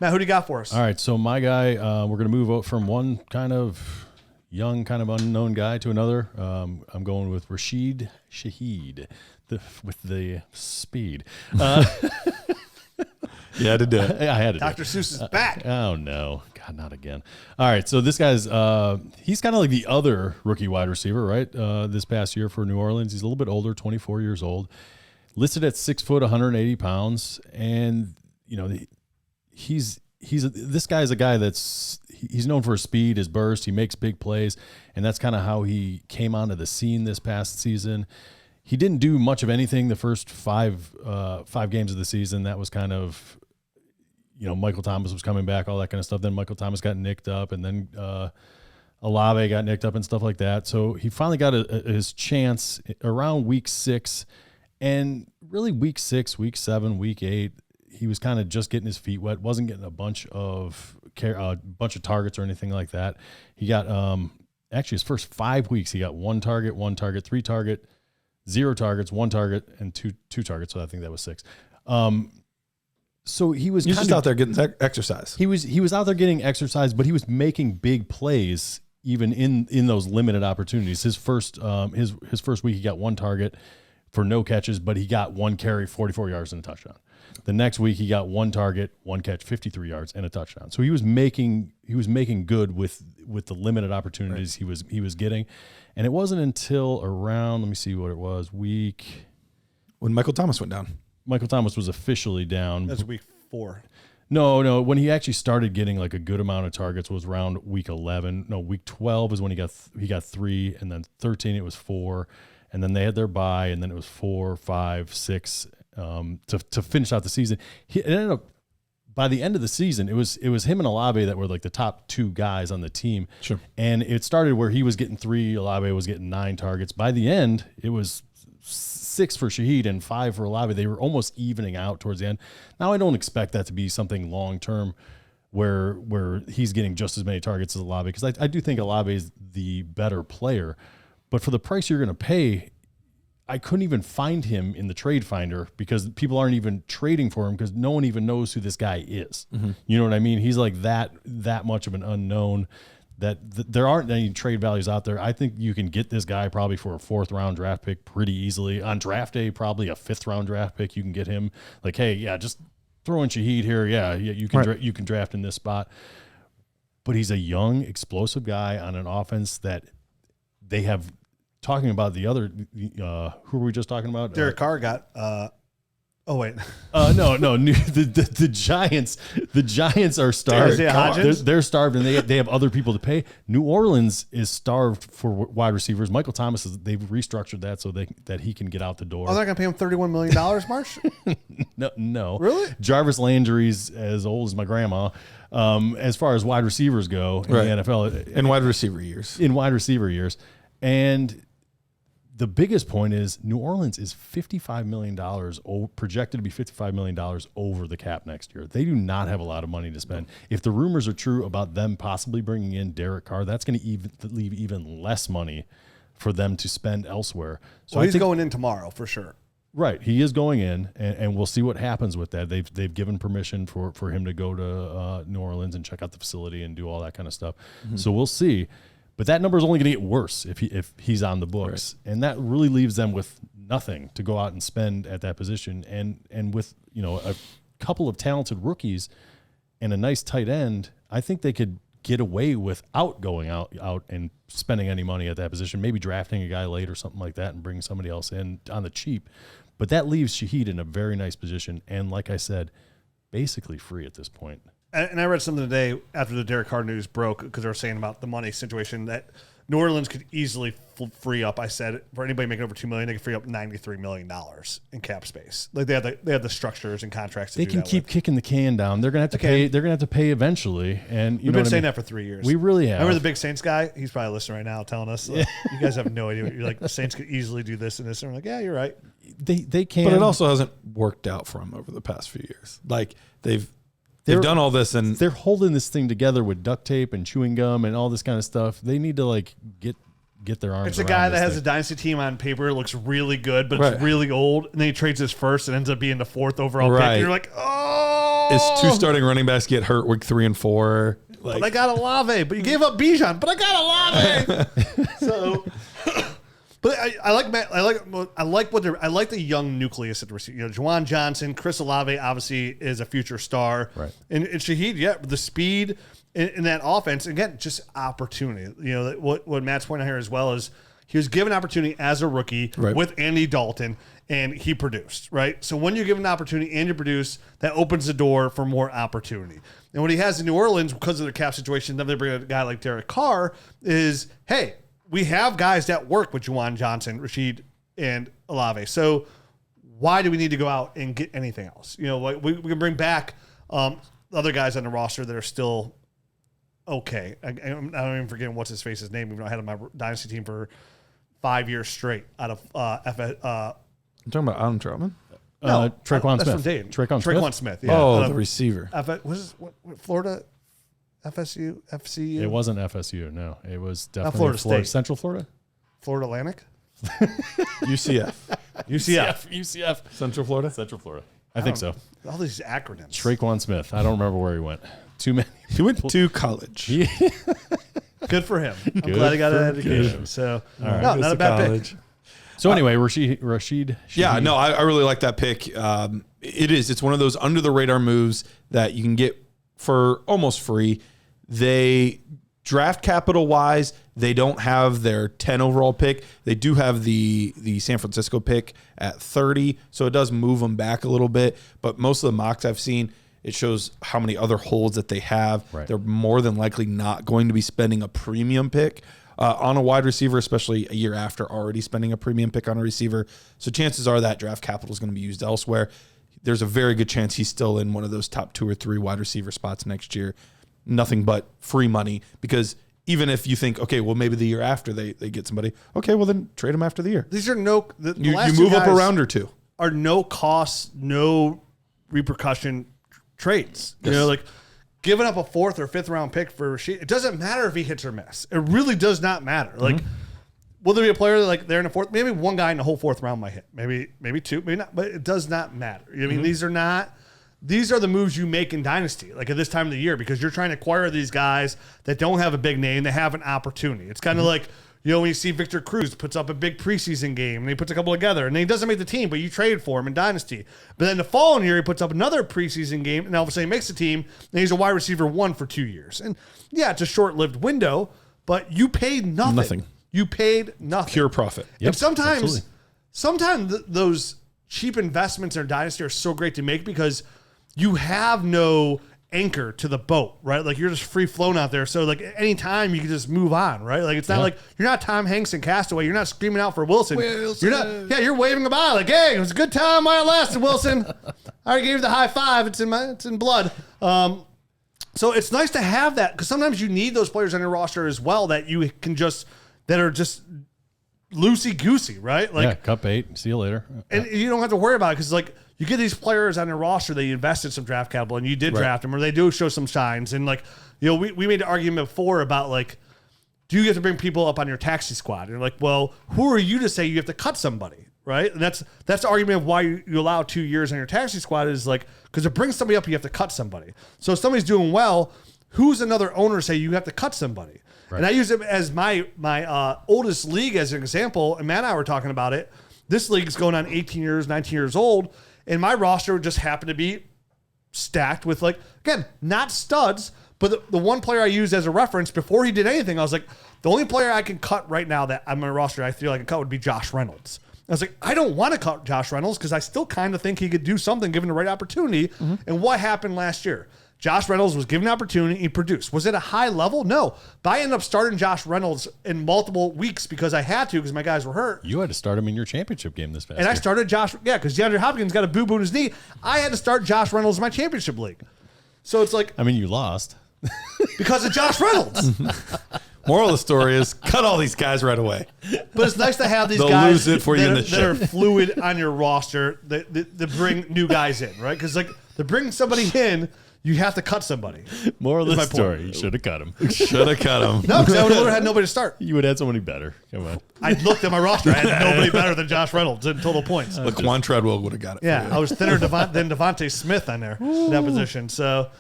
Matt, who do you got for us? All right, so my guy, we're going to move from one kind of young, kind of unknown guy to another. I'm going with Rashid Shaheed with the speed. You had to do it. I had to. Dr. Seuss is back. Oh no, God, not again. All right, so this guy's he's kind of like the other rookie wide receiver, right? This past year for New Orleans, he's a little bit older, 24 years old, listed at 6 foot, 180 pounds, and this guy is a guy he's known for his speed, his burst. He makes big plays, and that's kind of how he came onto the scene this past season. He didn't do much of anything the first five games of the season. That was kind of, Michael Thomas was coming back, all that kind of stuff. Then Michael Thomas got nicked up, and then Olave got nicked up and stuff like that. So he finally got his chance around week 6, and really week 6, week 7, week 8. He was kind of just getting his feet wet, wasn't getting a bunch of targets or anything like that. He got actually his first 5 weeks, he got 1 target, 3 target, 0 targets, 1 target, and two targets. So I think that was 6. So he was just out there getting exercise. He was out there getting exercise, but he was making big plays even in those limited opportunities. His first week he got 1 target for no catches, but he got 1 carry, 44 yards and a touchdown. The next week he got 1 target, 1 catch, 53 yards and a touchdown. So he was making good with the limited opportunities he was getting. And it wasn't until around, let me see what it was, when Michael Thomas went down. Michael Thomas was officially down. That's week 4. No. When he actually started getting like a good amount of targets was around week 11. No, week 12 is when he got 3, and then 13 it was 4, and then they had their bye, and then it was 4, 5, 6 to finish out the season. It ended up by the end of the season, it was him and Olave that were like the top 2 guys on the team. Sure. And it started where he was getting 3, Olave was getting 9 targets. By the end, it was 6 for Shaheed and 5 for Olave. They were almost evening out towards the end. Now I don't expect that to be something long term where he's getting just as many targets as Olave, because I do think Olave is the better player. But for the price you're going to pay, I couldn't even find him in the trade finder because people aren't even trading for him because no one even knows who this guy is. Mm-hmm. You know what I mean? He's like that much of an unknown that there aren't any trade values out there. I think you can get this guy probably for a 4th round draft pick pretty easily. On draft day, probably a 5th round draft pick. You can get him like, hey, yeah, just throw in Shaheed here. Yeah, you can you can draft in this spot. But he's a young, explosive guy on an offense that they have. Talking about the other, who were we just talking about? Derek Carr got. Oh wait. No. The Giants. The Giants are starved. They're starved, and they have other people to pay. New Orleans is starved for wide receivers. Michael Thomas they've restructured that so that he can get out the door. Oh, they're gonna pay him $31 million, Marsh? No. Really? Jarvis Landry's as old as my grandma. As far as wide receivers go in the NFL, in wide receiver years, and the biggest point is New Orleans is $55 million, projected to be $55 million over the cap next year. They do not have a lot of money to spend. If the rumors are true about them possibly bringing in Derek Carr, that's going to leave even less money for them to spend elsewhere. So he's going in tomorrow for sure. Right. He is going in, and we'll see what happens with that. They've given permission for him to go to New Orleans and check out the facility and do all that kind of stuff. Mm-hmm. So we'll see. But that number is only going to get worse if he's on the books, and that really leaves them with nothing to go out and spend at that position. And with a couple of talented rookies and a nice tight end, I think they could get away without going out and spending any money at that position. Maybe drafting a guy late or something like that and bringing somebody else in on the cheap. But that leaves Shaheed in a very nice position, and like I said, basically free at this point. And I read something today after the Derek Carr news broke because they were saying about the money situation that New Orleans could easily free up. I said for anybody making over $2 million, they could free up $93 million in cap space. Like they have the structures and contracts. They can keep kicking the can down. They're gonna have to pay. They're gonna have to pay eventually. And we've been saying that for 3 years. We really have. Remember the big Saints guy? He's probably listening right now, telling us you guys have no idea. You're like the Saints could easily do this and this. And we're like, yeah, you're right. They can, but it also hasn't worked out for them over the past few years. Like they've done all this, and they're holding this thing together with duct tape and chewing gum and all this kind of stuff. They need to like get their arms. It's a guy that has a dynasty team on paper, looks really good, but it's really old, and then he trades his first and ends up being the 4th overall pick. And you're like, oh. Is 2 starting running backs get hurt week 3 and 4? But I got Olave. But you gave up Bijan. But I got Olave. So, but I like the young nucleus at the receiver. Juwan Johnson, Chris Olave obviously is a future star. Right. And Shaheed, the speed in that offense, again, just opportunity. What Matt's pointing out here as well is he was given opportunity as a rookie with Andy Dalton, and he produced, right? So when you give an opportunity and you produce, that opens the door for more opportunity. And what he has in New Orleans, because of their cap situation, then they bring a guy like Derek Carr, is, hey, we have guys that work with Juwan Johnson, Rashid, and Olave. So why do we need to go out and get anything else? We can bring back other guys on the roster that are still okay. I don't even forget what's his face's name, even though I had him on my Dynasty team for 5 years straight out of I'm talking about Adam Troutman? No, Tre'Quan Smith. Tre'Quan Smith. Yeah. Oh, the receiver. What Florida? FSU? FCU? It wasn't FSU. No, it was definitely Florida State. Central Florida. Florida Atlantic? UCF. UCF. Central Florida? Central Florida. I think so. All these acronyms. Tre'Quan Smith. I don't remember where he went. Too many. He went to college. Good for him. I'm glad he got an education. So, no, not a bad pick. So anyway, Rashid Shaheed. Yeah, no, I really like that pick. It's one of those under the radar moves that you can get for almost free. They draft capital wise, they don't have their 10 overall pick. They do have the San Francisco pick at 30, so it does move them back a little bit. But most of the mocks I've seen, it shows how many other holds that they have. Right. They're more than likely not going to be spending a premium pick on a wide receiver, especially a year after already spending a premium pick on a receiver. So chances are that draft capital is going to be used elsewhere. There's a very good chance he's still in one of those top 2 or 3 wide receiver spots next year. Nothing but free money, because even if you think, okay, well, maybe the year after they get somebody, okay, well, then trade him after the year. These are you move up a round or 2. Are no cost, no repercussion trades. Yes. Giving up a 4th or 5th round pick for Rashid, it doesn't matter if he hits or miss. It really does not matter. Will there be a player that they're in the 4th? Maybe one guy in the whole 4th round might hit. Maybe 2, maybe not. But it does not matter. I mean, these are the moves you make in Dynasty, at this time of the year, because you're trying to acquire these guys that don't have a big name, they have an opportunity. It's kind of like, when you see Victor Cruz puts up a big preseason game and he puts a couple together and then he doesn't make the team, but you trade for him in Dynasty. But then the following year, he puts up another preseason game and all of a sudden he makes the team and he's a wide receiver 1 for 2 years. And yeah, it's a short-lived window, but you paid nothing. You paid nothing. Pure profit. And sometimes those cheap investments in Dynasty are so great to make because you have no anchor to the boat, right? You're just free flown out there. So anytime you can just move on, right? It's not like you're not Tom Hanks in Castaway. You're not screaming out for Wilson. You're not, you're waving goodbye. Hey, it was a good time while it lasted, Wilson. I already gave you the high five. It's in blood. So it's nice to have that, because sometimes you need those players on your roster as well that are just loosey-goosey, right? cup 8. See you later. And you don't have to worry about it, because you get these players on your roster that you invested some draft capital and you did draft them, or they do show some signs. And we made an argument before about do you have to bring people up on your taxi squad? And you're well, who are you to say you have to cut somebody, right? And that's the argument of why you allow 2 years on your taxi squad is because to bring somebody up, you have to cut somebody. So if somebody's doing well, who's another owner say you have to cut somebody? Right. And I use it as my oldest league as an example, and Matt and I were talking about it. This league is going on 18 years, 19 years old. And my roster just happened to be stacked with, again, not studs, but the one player I used as a reference before he did anything, I was the only player I can cut right now that on my roster I feel I can cut would be Josh Reynolds. I was I don't want to cut Josh Reynolds because I still kind of think he could do something given the right opportunity. Mm-hmm. And what happened last year? Josh Reynolds was given an opportunity. He produced. Was it a high level? No. But I ended up starting Josh Reynolds in multiple weeks because I had to, because my guys were hurt. You had to start him in your championship game this past year. And I started Josh, because DeAndre Hopkins got a boo-boo in his knee. I had to start Josh Reynolds in my championship league. So it's you lost. Because of Josh Reynolds. Moral of the story is cut all these guys right away. But it's nice to have these They'll guys lose it for you in the that are fluid on your roster that bring new guys in, right? Because to bring somebody in, You have to cut somebody. Moral of my the point. story: you should have cut him. Should have cut him. No, because I would have had nobody to start. You would have had somebody better. Come on. I looked at my roster. I had nobody better than Josh Reynolds in total points. Laquan Treadwell would have got it. Yeah, I was thinner than Devontae Smith on there in that position. So